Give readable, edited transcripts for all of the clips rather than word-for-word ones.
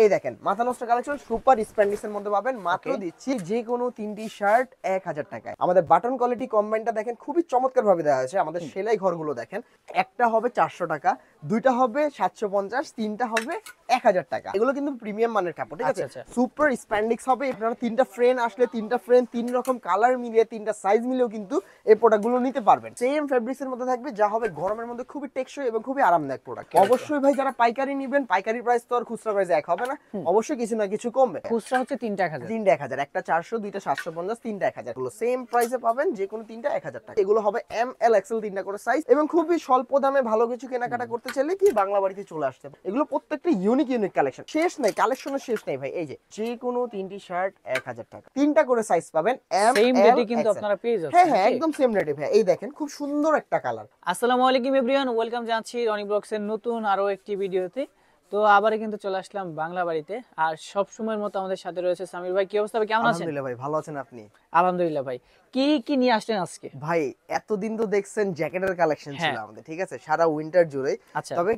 এই দেখেন মাথা নষ্ট কালেকশন সুপার স্প্যান্ডিক্স এর মধ্যে পাবেন মাত্র দিচ্ছি যে কোনো তিনটি শার্ট 1000 টাকায়। আমাদের বাটন কোয়ালিটি কম্বাইনটা দেখেন খুবই চমৎকার ভাবে দেওয়া হয়েছে। আমাদের সেলাই ঘরগুলো দেখেন, একটা হবে 400 টাকা, দুইটা হবে 750, তিনটা হবে 1000 টাকা। এগুলো কিন্তু প্রিমিয়াম মানের কাপড়, ঠিক আছে? সুপার স্প্যান্ডিক্স হবে। আপনারা তিনটা ফ্রেম আসলে তিনটা ফ্রেম তিন রকম কালার মিলিয়ে তিনটা সাইজ মিলিয়েও কিন্তু এই প্রোডাক্টগুলো নিতে পারবেন। সেম ফেব্রিক্স এর মধ্যে থাকবে, যা হবে গরমের মধ্যে খুবই টেকসই এবং খুবই আরামদায়ক প্রোডাক্ট। অবশ্যই ভাই যারা পাইকারি নেবেন, পাইকারি প্রাইস তো আর খুচরা প্রাইস এক হবে না, অবশ্যই কিছু না কিছু কমবে। খুচরা হচ্ছে 3টা 1000, 3টা 1000, একটা 400, দুইটা 750, তিনটা 1000। এগুলো সেম প্রাইসে পাবেন, যে কোনো তিনটা 1000 টাকা। এগুলো হবে এম এল এক্সেল তিনটা করে সাইজ এবং খুবই স্বল্প দামে ভালো কিছু কেনাকাটা করতে চাইলে কি বাংলা বাড়িতে চলে আসতে হবে। এগুলো প্রত্যেকটা ইউনিক কালেকশন, শেষ নাই, কালেকশনের শেষ নাই ভাই। এই যে কোনো তিনটি শার্ট 1000 টাকা, তিনটা করে সাইজ পাবেন। এম সেম এল রেটে কিন্তু আপনারা পেয়ে যাচ্ছেন। হ্যাঁ হ্যাঁ, একদম সেম রেটে ভাই। এই দেখেন খুব সুন্দর একটা কালার। আসসালামু আলাইকুম এভরিওয়ান, ওয়েলকাম জানাচ্ছি রনি ব্লগসের নতুন আরো একটি ভিডিওতে। তো আবারও কিন্তু চলে আসলাম বাংলা বাড়িতে, আর সব সময়ের মতো আমাদের সাথে রয়েছে সামির ভাই। কি অবস্থা ভাই, কেমন আছেন? আলহামদুলিল্লাহ ভাই, ভালো আছেন আপনি? আলহামদুলিল্লাহ ভাই। কি কি নিয়ে আসলেন আজকে? ভাই এতদিন তো দেখছেন জ্যাকেটের কালেকশন ছিল আমাদের, ঠিক আছে, সারা উইন্টার জুড়ে। তবে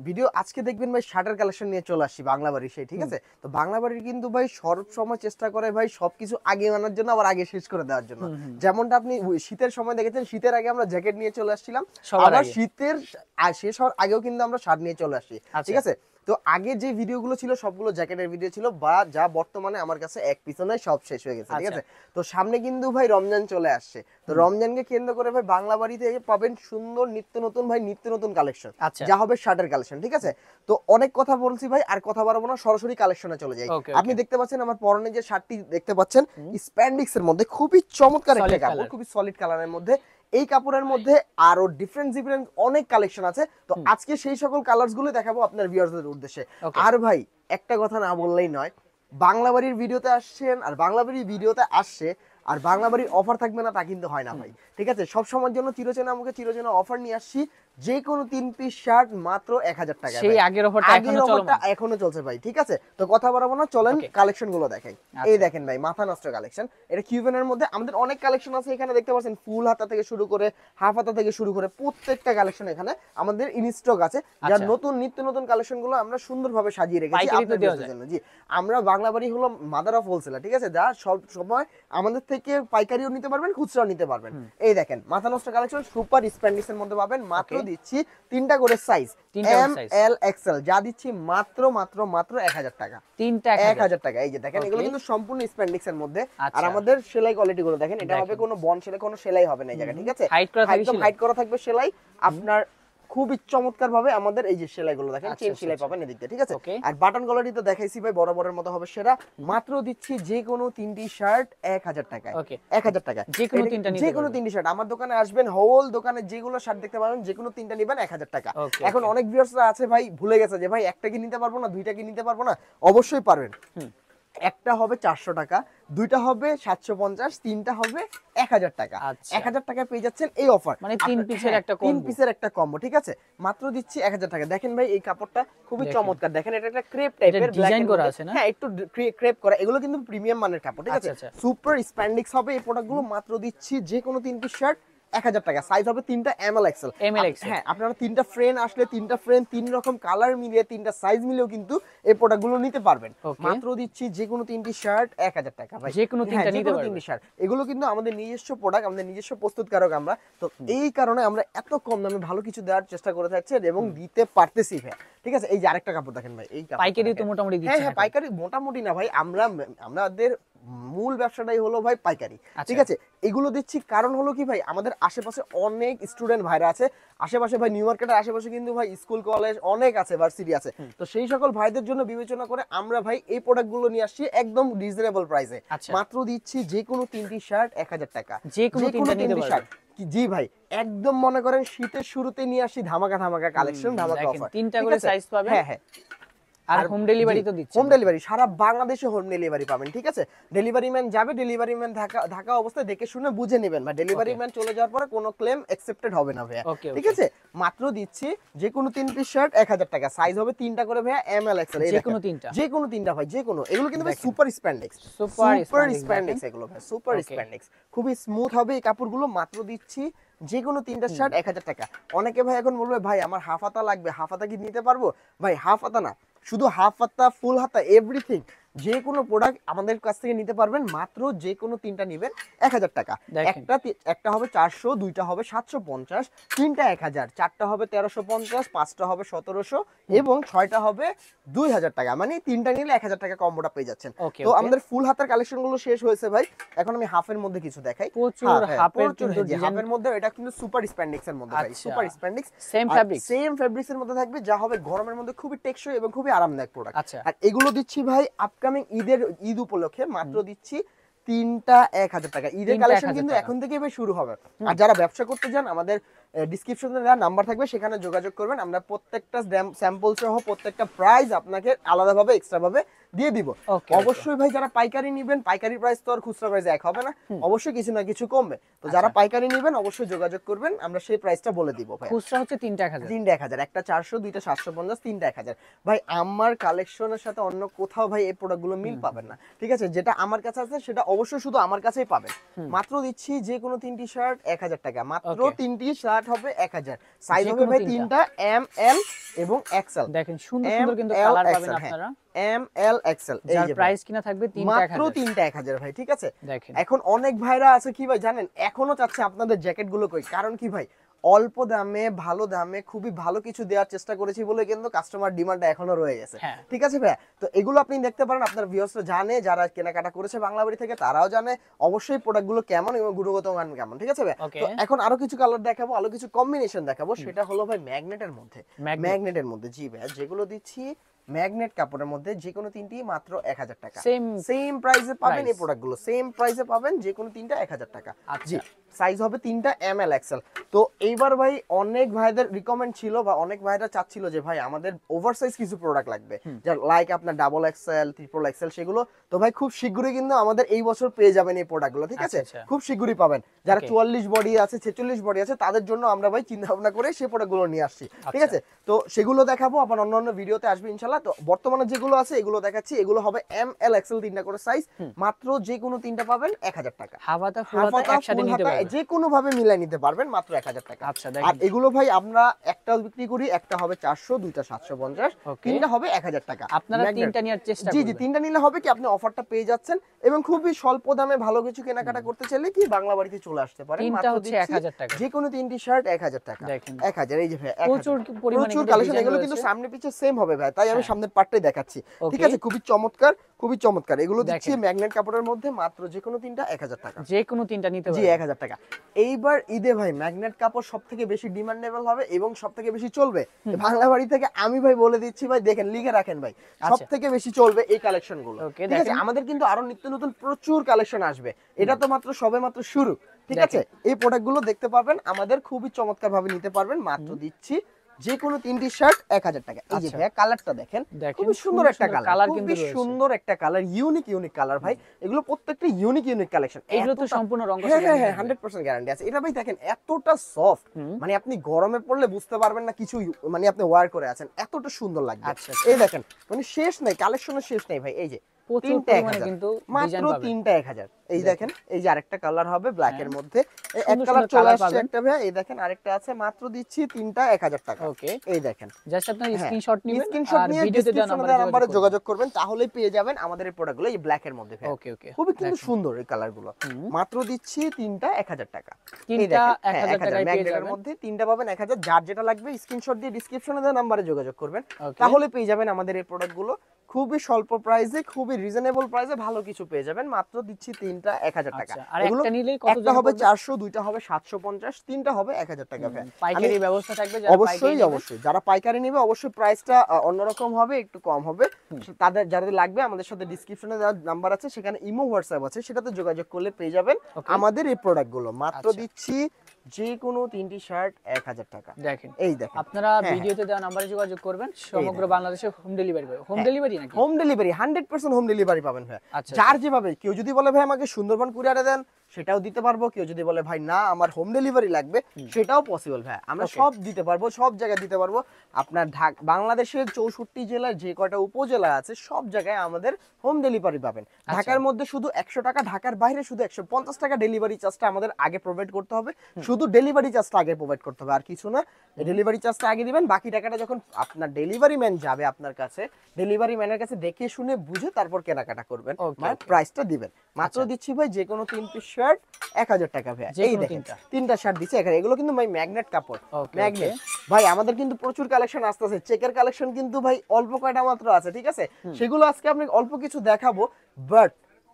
ভিডিও আজকে দেখবেন ভাই শার্টের কালেকশন নিয়ে চলে আসছি বাংলা বাড়ি সেই, ঠিক আছে? তো বাংলা বাড়ির কিন্তু ভাই সব সময় চেষ্টা করে ভাই সবকিছু আগে আনার জন্য, আবার আগে শেষ করে দেওয়ার জন্য। যেমনটা আপনি শীতের সময় দেখেছেন, শীতের আগে আমরা জ্যাকেট নিয়ে চলে আসছিলাম, আবার শীতের শেষ হওয়ার আগেও কিন্তু আমরা শার্ট নিয়ে চলে আসছি, ঠিক আছে? তো আগে যে ভিডিওগুলো ছিল সবগুলো জ্যাকেটের ভিডিও ছিল, বা যা বর্তমানে আমার কাছে এক পিছনে সব শেষ হয়ে গেছে, ঠিক আছে? তো সামনে কিন্তু ভাই রমজান চলে আসছে, তো রমজানকে কেন্দ্র করে ভাই বাংলা বাড়ি থেকে পাবেন সুন্দর নিত্য নতুন ভাই নিত্য নতুন কালেকশন, যা হবে শার্টের কালেকশন, ঠিক আছে? তো অনেক কথা বলছি ভাই, আর কথা বাড়াবো না, সরাসরি কালেকশনে চলে যাই। আপনি দেখতে পাচ্ছেন আমার পরনে যে শার্টটি দেখতে পাচ্ছেন, স্প্যান্ডিক্স এর মধ্যে খুবই চমৎকার একটা কাপড়, খুবই সলিড কালারের মধ্যে। এই কাপড়ের মধ্যে আরো ডিফারেন্ট ডিফারেন্ট অনেক কালেকশন আছে, তো আজকে সেই সকল কালারস গুলো দেখাবো আপনার ভিউয়ারদের উদ্দেশ্যে। আর ভাই একটা কথা না বললেই নয়, বাংলা বাড়ির ভিডিওতে আসছেন আর বাংলা বাড়ির ভিডিওতে আসছে আর বাংলা বাড়ির অফার থাকবে না তা কিন্তু হয় না ভাই, ঠিক আছে? সব সময়ের জন্য চিরচেনা আমাকে চিরচেনা অফার নিয়ে আসছি। যে কোনো 3 পিস শার্ট মাত্র 1000 টাকা। সেই আগের অফারটা এখনো চলছে ভাই, ঠিক আছে? তো কথা বাড়াবো না, চলেন কালেকশন গুলো দেখাই। এই দেখেন ভাই মাথা নষ্ট কালেকশন, এটা কিউবেনের মধ্যে আমাদের অনেক কালেকশন আছে। এখানে দেখতে পাচ্ছেন ফুল হাতা থেকে শুরু করে হাফ হাতা থেকে শুরু করে প্রত্যেকটা কালেকশন এখানে আমাদের ইন স্টক আছে, যার নতুন নিত্য নতুন কালেকশন গুলো আমরা সুন্দরভাবে সাজিয়ে রেখেছি আপনাদের জন্য। জি, আমরা বাংলা বাড়ি হলো মাদার অফ হোলসেলার, ঠিক আছে? যা সব সময় আমাদের থেকে পাইকারিও নিতে পারবেন, খুচরাও নিতে পারবেন। এই দেখেন মাথা নষ্ট কালেকশন সুপার স্প্যান্ডিক্স এর মধ্যে পাবেন, মাত্র দিচ্ছি তিনটা করে সাইজ, এম এল এক্সেল, যা দিচ্ছি মাত্র মাত্র মাত্র 1000 টাকা, তিনটা 1000 টাকা। এই যে দেখেন এগুলো কিন্তু সম্পূর্ণ স্প্যান্ডিক্স এর মধ্যে, আর আমাদের সেলাই কোয়ালিটি গুলো দেখেন, এটা হবে কোনো বন সেলাই, কোনো সেলাই হবে না এই জায়গা, ঠিক আছে? একদম হাইট করা থাকবে সেলাই আপনার, খুবই চমৎকার ভাবে আমাদের এই যে সেলাইগুলো দেখেন, চেন সেলাই পাবেন এদিক দিয়ে, ঠিক আছে? আর বাটন কোয়ালিটি তো দেখাইছি ভাই, বরাবরের মতো হবে সেরা। মাত্র দিচ্ছি যে কোনো তিনটি শার্ট 1000 টাকায়, 1000 টাকা যে কোনো তিনটি শার্ট। আমার দোকানে আসবেন, হোল দোকানে যেগুলো শার্ট দেখতে পাবেন যে কোনো তিনটা নেবেন 1000 টাকা। এখন অনেক ভিউয়ার্সরা আছে ভাই ভুলে গেছে যে ভাই একটা কি নিতে পারবো না, দুইটা কি নিতে পারবো না, অবশ্যই পারবেন। একটা হবে 400 টাকা, দুইটা হবে 750, তিনটা হবে 1000 টাকা। 1000 টাকায় পেয়ে যাচ্ছেন এই অফার, মানে 3 পিসের একটা কম্বো, ঠিক আছে? মাত্র দিচ্ছি 1000 টাকা। দেখেন ভাই এই কাপড়টা খুবই চমৎকার, দেখেন এটা একটা ক্রেপ টাইপের ডিজাইন করা আছে না? হ্যাঁ, একটু ক্রেপ করা। এগুলো কিন্তু প্রিমিয়াম মানের কাপড়, ঠিক আছে? সুপার স্প্যান্ডিক্স হবে এই প্রোডাক্টগুলো। মাত্র দিচ্ছি যে কোনো 3 পিস শার্ট 1000 টাকা, সাইজ হবে তিনটা এম এল এক্সেল। হ্যাঁ, আপনারা তিনটা ফ্রেম আসলে তিনটা ফ্রেম তিন রকম কালার মিলিয়ে তিনটা সাইজ মিলিয়েও কিন্তু এই প্রোডাক্টগুলো নিতে পারবেন। মাত্র দিচ্ছি যে কোনো 3টি শার্ট 1000 টাকা ভাই, যে কোনো 3টা নিতে পারবেন। 3টি শার্ট, এগুলো কিন্তু আমাদের নিজস্ব প্রোডাক্ট, আমাদের নিজস্ব প্রস্তুতকারক আমরা, তো এই কারণে আমরা এত কম দামে ভালো কিছু দেওয়ার চেষ্টা করে থাকছি এবং দিতে পারতেছি ভাই, ঠিক আছে? এই যে আরেকটা কাপড় দেখেন ভাই, এই কাপড় পাইকারি তো মোটামুটি দিচ্ছেন। হ্যাঁ, পাইকারি মোটামুটি না ভাই, আমাদের মূল ব্যবসাটাই হলো ভাই পাইকারি, ঠিক আছে? এগুলো দিচ্ছি কারণ হলো কি ভাই, আমাদের আশেপাশে অনেক স্টুডেন্ট ভাইরা আছে, আশেপাশে ভাই নিউ মার্কেটের আশেপাশে কিন্তু ভাই স্কুল কলেজ অনেক আছে, ভার্সিটি আছে। তো সেই সকল ভাইদের জন্য বিবেচনা করে আমরা ভাই এই প্রোডাক্টগুলো নিয়ে আসছি একদম রিজনেবল প্রাইসে। মাত্র দিচ্ছি যে কোনো 3টি শার্ট 1000 টাকা, যে কোনো 3টি শার্ট। জি ভাই, একদম মনে করেন শীতের শুরুতে নিয়ে আসি ধামাকা ধামাকা কালেকশন, ধামাকা অফার, 3টা করে সাইজ পাবেন। হ্যাঁ হ্যাঁ, আর হোম ডেলিভারি তো দিচ্ছেন। হোম ডেলিভারি সারা বাংলাদেশে হোম ডেলিভারি পাবেন, ঠিক আছে? ডেলিভারি ম্যান যাবে, ডেলিভারি ম্যান ঢাকা অবস্থায় দেখে শুনে বুঝে নেবেন, বা ডেলিভারি ম্যান চলে যাওয়ার পরে কোনো ক্লেম অ্যাকসেপ্টেড হবে না ভাইয়া, ঠিক আছে? মাত্র দিচ্ছি যে কোনো 3 পিস শার্ট 1000 টাকা, সাইজ হবে তিনটা করে ভাইয়া এম এল এক্সেল, যে কোনো তিনটা ভাই, যে কোনো। এগুলো কিন্তু ভাই সুপার স্প্যান্ডিক্স, এগুলো ভাই সুপার স্প্যান্ডিক্স, খুবই স্মুথ হবে এই কাপড়গুলো। মাত্র দিচ্ছি যে কোনো 3টা শার্ট 1000 টাকা। অনেকে ভাই এখন বলবে ভাই আমার হাফ হাতা লাগবে, হাফ হাতা কি নিতে পারবো? ভাই হাফ হাতা না, শুধু হাফ হাতা ফুল হাতা এভরিথিং যে কোনো প্রোডাক্ট আমাদের কাছ থেকে নিতে পারবেন, মাত্র যে কোনো তিনটা নিবেন 1000 টাকা। একটা হবে 400, দুইটা হবে 750, তিনটা 1000, চারটা হবে 1350, পাঁচটা হবে 1700 এবং ছয়টা হবে 2000 টাকা। মানে তিনটা নিলে 1000 টাকা কম্বোটা পেয়ে যাচ্ছেন। তো আমাদের ফুল হাতার কালেকশন গুলো শেষ হয়েছে ভাই, এখন আমি হাফের মধ্যে কিছু দেখাই। হাফের মধ্যে এটা কিন্তু সুপার স্প্যান্ডিক্স এর মধ্যে ভাই, সুপার স্প্যান্ডিক্স সেম ফেব্রিক্স এর মধ্যে থাকবে, যা হবে গরমের মধ্যে খুবই টেকসই এবং খুবই আরামদায়ক প্রোডাক্ট। আর এগুলো দিচ্ছি ভাই আপকামিং ঈদ উপলক্ষে মাত্র দিচ্ছি তিনটা 1000 টাকা। ঈদের কালেকশন কিন্তু এখন থেকেই ভাই শুরু হবে। আর যারা ব্যবসা করতে চান আমাদের ডেসক্রিপশনে দেওয়া নাম্বার থাকবে, সেখানে যোগাযোগ করবেন। আমরা প্রত্যেকটা স্যাম্পল সহ প্রত্যেকটা প্রাইস আপনাকে আলাদাভাবে এক্সট্রা ভাবে দিয়ে দিব। অবশ্যই ভাই যারা পাইকারি নেবেন, পাইকারি প্রাইস তো আর খুচরা প্রাইস এক হবে না, অবশ্যই কিছু না কিছু কমবে। তো যারা পাইকারি নেবেন অবশ্যই যোগাযোগ করবেন, আমরা সেই প্রাইসটা বলে দিব ভাই। খুচরা হচ্ছে তিনটা 1000, একটা 400, দুইটা 750, তিনটা 1000। ভাই আমার কালেকশনের সাথে অন্য কোথাও ভাই এই প্রোডাক্টগুলো মিল পাবেন না, ঠিক আছে? যেটা আমার কাছে আছে সেটা অবশ্যই শুধু আমার কাছেই পাবেন। মাত্র দিচ্ছি যে কোনো তিনটি শার্ট 1000 টাকা, মাত্র তিনটি শার্ট হবে 1000। সাইজ হবে ভাই তিনটা, এম, এল এবং এক্সেল। দেখেন সুন্দর সুন্দর কিন্তু কালার পাবেন আপনারা, এম, এল, এক্সেল। যার প্রাইস কিনা থাকবে মাত্র তিনটা 1000 ভাই, ঠিক আছে? এখন অনেক ভাইরা আছে কি ভাই জানেন, এখনো চাচ্ছে আপনাদের জ্যাকেট গুলো কই। কারণ কি ভাই, অল্প দামে ভালো দামে খুবই ভালো কিছু দেওয়ার চেষ্টা করেছি বলে কিন্তু কাস্টমার ডিমান্ডটা এখনো রয়ে গেছে, ঠিক আছে ভাই? তো এগুলো আপনি দেখতে পারেন, আপনার ভিউয়ার্সরা জানে, যারা কেনাকাটা করেছে বাংলাবাড়ি থেকে তারাও জানে অবশ্যই প্রোডাক্টগুলো কেমন এবং গুণগত মান কেমন, ঠিক আছে ভাই? তো এখন আরো কিছু কালার দেখাবো, আরো কিছু কম্বিনেশন দেখাবো। সেটা হলো ভাই ম্যাগনেটের মধ্যে, জি ভাই, যেগুলো দিচ্ছি ম্যাগনেট কাপড়ের মধ্যে যে কোনো তিনটি মাত্র 1000 টাকা। সেম প্রাইসে পাবেন এই প্রোডাক্টগুলো, সেম প্রাইসে পাবেন যে কোনো তিনটা 1000 টাকা। জি, সাইজ হবে তিনটা, এম, এল, এক্সেল। তো এইবার ভাই অনেক ভাইদের রিকমেন্ড ছিল বা অনেক ভাইরা চাচ্ছিল যে ভাই আমাদের ওভারসাইজ কিছু প্রোডাক্ট লাগবে, লাইক আপনার ডাবল এক্সেল, ট্রিপল এক্সেল, সেগুলো তো ভাই খুব শীঘ্রই কিন্তু আমাদের এই বছর পেয়ে যাবেন এই প্রোডাক্টগুলো, ঠিক আছে? খুব শীঘ্রই পাবেন। যারা 44 বডি আছে, 46 বডি আছে, তাদের জন্য আমরা ভাই চিন্তা ভাবনা করে সেই প্রোডাক্টগুলো নিয়ে আসছি, ঠিক আছে? তো সেগুলো দেখাবো, আবার অন্যান্য ভিডিওতে আসবে ইনশাআল্লাহ। তো বর্তমানে যেগুলো আছে এগুলো দেখাচ্ছি, এগুলো হবে এম, এল, এক্সেল তিনটা করে সাইজ, মাত্র যে কোনো তিনটা পাবেন 1000 টাকা। হাফাতা ফুল হাতা একসাথে নিতে পারবেন, যে কোনো ভাবে মিলাই নিতে পারবেন, মাত্র 1000 টাকা। আর এগুলো ভাই আমরা একটাও বিক্রি করি, একটা হবে 400, দুইটা 750, তিনটা হবে 1000 টাকা। আপনারা তিনটা নেওয়ার চেষ্টা করবেন। জি, তিনটা নিলে হবে কি আপনি অফারটা পেয়ে যাচ্ছেন এবং খুবই স্বল্প দামে ভালো কিছু কেনাকাটা করতে চাইলে কি বাংলাবাড়িতে চলে আসতে পারেন। তিনটা হচ্ছে 1000 টাকা, যে কোনো তিনটি শার্ট 1000 টাকা। 1000, এই যে ভাই প্রচুর পরিমাণে কালেকশন, এগুলো কিন্তু সামনে পিছে সেম হবে ভাই, তাই আমি সামনের পার্টটাই দেখাচ্ছি, ঠিক আছে? খুবই চমৎকার, খুবই চমৎকার। এগুলো দিচ্ছি ম্যাগনেট কাপড়ের মধ্যে, মাত্র যে কোনো তিনটা 1000 টাকা, যে কোনো তিনটা নিতে পারবেন। জি, 1000 টাকা। এইবার ঈদে ভাই ম্যাগনেট কাপড় সবথেকে বেশি ডিমান্ডেবল হবে এবং সবথেকে বেশি চলবে বাংলাবাড়ি থেকে। আমি ভাই বলে দিচ্ছি ভাই, দেখেন লিখে রাখেন ভাই, সবথেকে বেশি চলবে এই কালেকশন গুলো, ঠিক আছে? আমাদের কিন্তু আরো নিত্য নতুন প্রচুর কালেকশন আসবে, এটা তো মাত্র সবেমাত্র শুরু, ঠিক আছে? এই প্রোডাক্ট গুলো দেখতে পারবেন, আমাদের খুবই চমৎকার ভাবে নিতে পারবেন। মাত্র দিচ্ছি যে কোনো তিনটি শার্ট 1000 টাকা। এই যে ভাই কালারটা দেখেন, খুব সুন্দর একটা কালার, খুব সুন্দর একটা কালার, ইউনিক কালার ভাই। এগুলো প্রত্যেকটা ইউনিক কালেকশন। এগুলো তো সম্পূর্ণ রং কষে, হ্যাঁ 100% গ্যারান্টি আছে। এটা ভাই দেখেন এতটা সফট, মানে আপনি গরমে পড়লে বুঝতে পারবেন না কিছু, মানে আপনি ওয়্যার করে আছেন, এতটা সুন্দর লাগবে। এই দেখেন, মানে শেষ নাই, কালেকশনের শেষ নাই ভাই। এই যে তিনটা 1000, মাত্র তিনটা 1000। এই দেখেন, এই যে আরেকটা কালার হবে ব্ল্যাক এর মধ্যে, এক কালার চলে আসছে একটা ভাই। এই দেখেন আরেকটা আছে, মাত্র দিচ্ছি তিনটা 1000 টাকা। এই দেখেন, জাস্ট আপনারা স্ক্রিনশট নেবেন, স্ক্রিনশট নিয়ে ভিডিওতে দেওয়া নাম্বারে যোগাযোগ করবেন, তাহলেই পেয়ে যাবেন আমাদের এই প্রোডাক্টগুলো এই ব্ল্যাক এর মধ্যে। খুবই কিন্তু সুন্দর এই কালারগুলো। মাত্র দিচ্ছি তিনটা 1000 টাকা। তিনটা 1000 টাকায় পেয়ে যাবেন, মধ্যে তিনটা পাবেন 1000। যার যেটা লাগবে স্ক্রিনশট দিয়ে ডেসক্রিপশনে দেওয়া নাম্বারে যোগাযোগ করবেন, তাহলে পেয়ে যাবেন আমাদের এই প্রোডাক্টগুলো খুবই স্বল্প প্রাইসে, খুবই রিজনেবল প্রাইসে ভালো কিছু পেয়ে যাবেন। মাত্র দিচ্ছি তিনটা 1000 টাকা। আর একটা নিলে কত? একটা হবে 400, দুইটা হবে 750, তিনটা হবে 1000 টাকা। পাইকারি ব্যবস্থা থাকবে, যারা অবশ্যই যারা পাইকারি নেবে অবশ্যই প্রাইসটা অন্যরকম হবে, একটু কম হবে। তাদের যাদের লাগবে আমাদের সাথে ডেসক্রিপশনে দেওয়া নাম্বার আছে, সেখানে ইমো হোয়াটসঅ্যাপ আছে, সেটাতে যোগাযোগ করলে পেয়ে যাবেন আমাদের এই প্রোডাক্টগুলো। মাত্র দিচ্ছি যে কোনো তিনটি শার্ট 1000 টাকা। দেখেন, এই দেখেন, আপনারা ভিডিওতে দেওয়া নম্বরে যোগাযোগ করবেন, সমগ্র বাংলাদেশে হোম ডেলিভারি পাবেন। হোম ডেলিভারি নাকি? হোম ডেলিভারি 100% হোম ডেলিভারি পাবেন ভাই। যার যেভাবে, কেউ যদি বলে ভাই আমাকে সুন্দরবন কুরিয়ারে দেন, সেটাও দিতে পারবো। কেউ যদি বলে ভাই না আমার হোম ডেলিভারি লাগবে, সেটাও পসিবল ভাই, আমরা সব দিতে পারবো, সব জায়গায় দিতে পারবো। আপনার বাংলাদেশের 64 জেলার যে কয়টা উপজেলা আছে সব জায়গায় আমাদের হোম ডেলিভারি পাবেন। ঢাকার মধ্যে শুধু 100 টাকা, ঢাকার বাইরে শুধু 150 টাকা ডেলিভারি চার্জটা আমাদের আগে প্রোভাইড করতে হবে। শুধু ডেলিভারি চার্জটা আগে প্রোভাইড করতে হবে, আর কিছু না। ডেলিভারি চার্জটা আগে দিবেন, বাকি টাকাটা যখন আপনার ডেলিভারি ম্যান যাবে আপনার কাছে, ডেলিভারি ম্যানের কাছে দেখে শুনে বুঝে তারপর কেনাকাটা করবেন, মানে প্রাইসটা দিবেন। মাত্র দিচ্ছি ভাই যে কোনো 3 পিস শার্ট 1000 টাকা ভাই। এই দেখেন 3টা শার্ট দিচ্ছি এখানে, এগুলো কিন্তু ভাই ম্যাগনেট কাপড়, ম্যাগনেট ভাই। আমাদের কিন্তু প্রচুর কালেকশন আসতেছে, চেকের কালেকশন কিন্তু ভাই অল্প কয়টা মাত্র আছে, ঠিক আছে? সেগুলো আজকে আপনি অল্প কিছু দেখাবো, বাট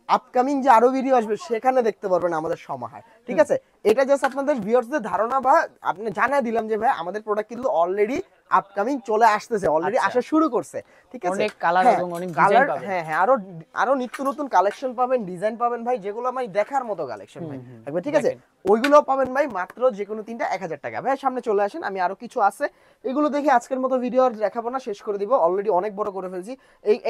আপকামিং যে আরো ভিডিও আসবে সেখানে দেখতে পারবেন আমাদের সমাহার, ঠিক আছে? এটা জাস্ট আপনাদের ভিউয়ার্সদের ধারণা, বা আপনি জানিয়ে দিলাম যে ভাই আমাদের প্রোডাক্ট কিন্তু অলরেডি আপকামিং চলে আসতেছে, অলরেডি আসা শুরু করছে, ঠিক আছে? অনেক কালার এবং অনেক ডিজাইন পাবেন। হ্যাঁ হ্যাঁ, আরো নিত্য নতুন কালেকশন পাবেন, ডিজাইন পাবেন ভাই, যেগুলো ভাই দেখার মতো কালেকশন ভাই থাকবে, ঠিক আছে? ওইগুলো পাবেন ভাই মাত্র যে কোনো 3টা 1000 টাকা। ভাই সামনে চলে আসেন, আমি আরো কিছু আছে এগুলো দেখে আজকের মতো ভিডিও আর দেখাবো না, শেষ করে দিব, অলরেডি অনেক বড় করে ফেলছি।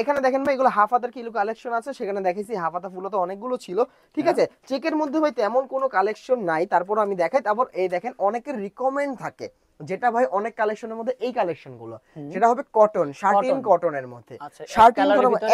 এখানে দেখেন ভাই এগুলো হাফ হাতার কিলো কালেকশন আছে, সেখানে দেখেছি হাফ হাতা ফুল তো অনেকগুলো ছিল, ঠিক আছে? চেকের মধ্যে ভাই তেমন কোনো কালেকশন নাই, তারপর আমি দেখাই। তারপর এই দেখেন অনেকের রিকমেন্ড থাকে যেটা ভাই অনেক কালেকশনের মধ্যে এই কালেকশন গুলো, সেটা হবে কটন, শার্টিন কটনের মধ্যে, শার্টিন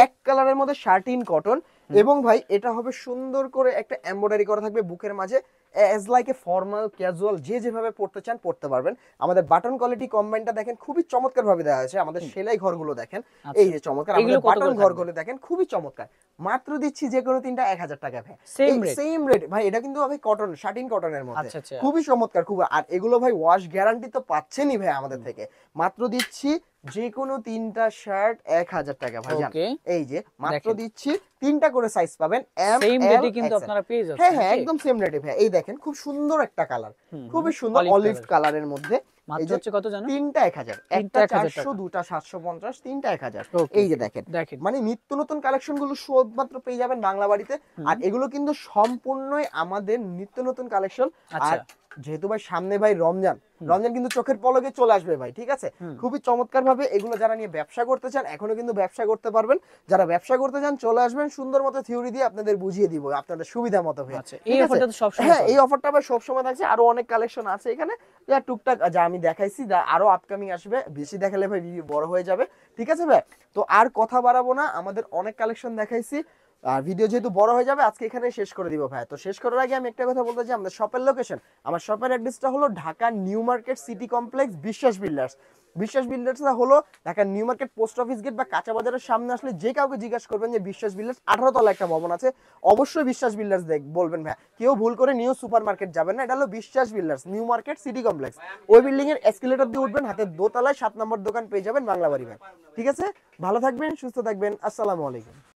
এক কালারের মধ্যে শার্টিন কটন। এবং ভাই এটা হবে সুন্দর করে একটা এমব্রয়ডারি করা থাকবে বুকের মাঝে, as like a formal casual, যে যেভাবে পড়তে চান পড়তে পারবেন। আমাদের বাটন কোয়ালিটি কম্বাইনটা দেখেন খুবই চমৎকার ভাবে দেওয়া হয়েছে। আমাদের সেলাই ঘরগুলো দেখেন, এই যে চমৎকার, আমাদের বাটন ঘরগুলো দেখেন খুবই চমৎকার। মাত্র দিচ্ছি যে কোনো 3টা 1000 টাকা ভাই, সেম রেট ভাই। এটা কিন্তু ভাই কটন, শার্টিন কটনের মধ্যে, খুবই চমৎকার, খুব। আর এগুলো ভাই ওয়াশ গ্যারান্টি তো পাচ্ছেনই ভাই আমাদের থেকে। মাত্র দিচ্ছি যে কোনো 3টা শার্ট 1000 টাকা ভাই। এই যে মাত্র দিচ্ছি 3টা করে সাইজ পাবেন, এম এল, কিন্তু আপনারা পেয়ে যাচ্ছেন। হ্যাঁ হ্যাঁ, একদম সেম রেটে ভাই। এই দেখেন খুব সুন্দর একটা কালার, খুবই সুন্দর অলিভ কালারের মধ্যে। মাত্র হচ্ছে কত জানো? 3টা 1000, একটা 400, দুটা 750, 3টা 1000। এই যে দেখেন, মানে নিত্য নতুন কালেকশন গুলো শুধুমাত্র পেয়ে যাবেন বাংলা বাড়িতে। আর এগুলো কিন্তু সম্পূর্ণই আমাদের নিত্য নতুন কালেকশন। আর যেহেতু ভাই সামনে ভাই রমজান কিন্তু চোখের পলকে চলে আসবে ভাই, ঠিক আছে? খুবই চমৎকার ভাবে এগুলো যারা নিয়ে ব্যবসা করতে চান এখনো কিন্তু ব্যবসা করতে পারবেন। যারা ব্যবসা করতে চান চলে আসবেন, সুন্দর মতো থিওরি দিয়ে আপনাদের বুঝিয়ে দিব আপনাদের সুবিধা মতো ভাই। এই অফারটা তো সবসময়, হ্যাঁ এই অফারটা ভাই সবসময় থাকছে। আরো অনেক কালেকশন আছে এখানে, যা টুকটাক যা আমি দেখাইছি, যা আরো আপকামিং আসবে। বেশি দেখালে ভাই ভিডিও বড় হয়ে যাবে, ঠিক আছে ভাই? তো আর কথা বাড়াবো না, আমাদের অনেক কালেকশন দেখাইছি, আর ভিডিও যেহেতু বড় হয়ে যাবে আজকে এখানে শেষ করে দিব ভাই। তো শেষ করার আগে আমি একটা কথা বলতে চাই, আমাদের শপের লোকেশন, আমার শপের অ্যাড্রেসটা হলো Dhaka new market city complex, Biswas builders. Biswas বিল্ডার্সটা হলো Dhaka new market post office gate বা কাঁচা বাজারের সামনে আসলে যে কাউকে জিজ্ঞাসা করবেন যে বিশ্বাস বিল্ডার্স, 18 তলা একটা ভবন আছে, অবশ্যই বিশ্বাস বিল্ডার্স বলবেন ভাই। কেউ ভুল করে নিউ সুপার মার্কেট যাবেন না, এটা হলো বিশ্বাস builders new market city complex. ওই বিল্ডিং এর এসকেলেটর দিয়ে উঠবেন, হাতের দোতলায় 7 নম্বর দোকান পেয়ে যাবেন বাংলা বাড়ি ভাই, ঠিক আছে? ভালো থাকবেন, সুস্থ থাকবেন, আসসালামু আলাইকুম।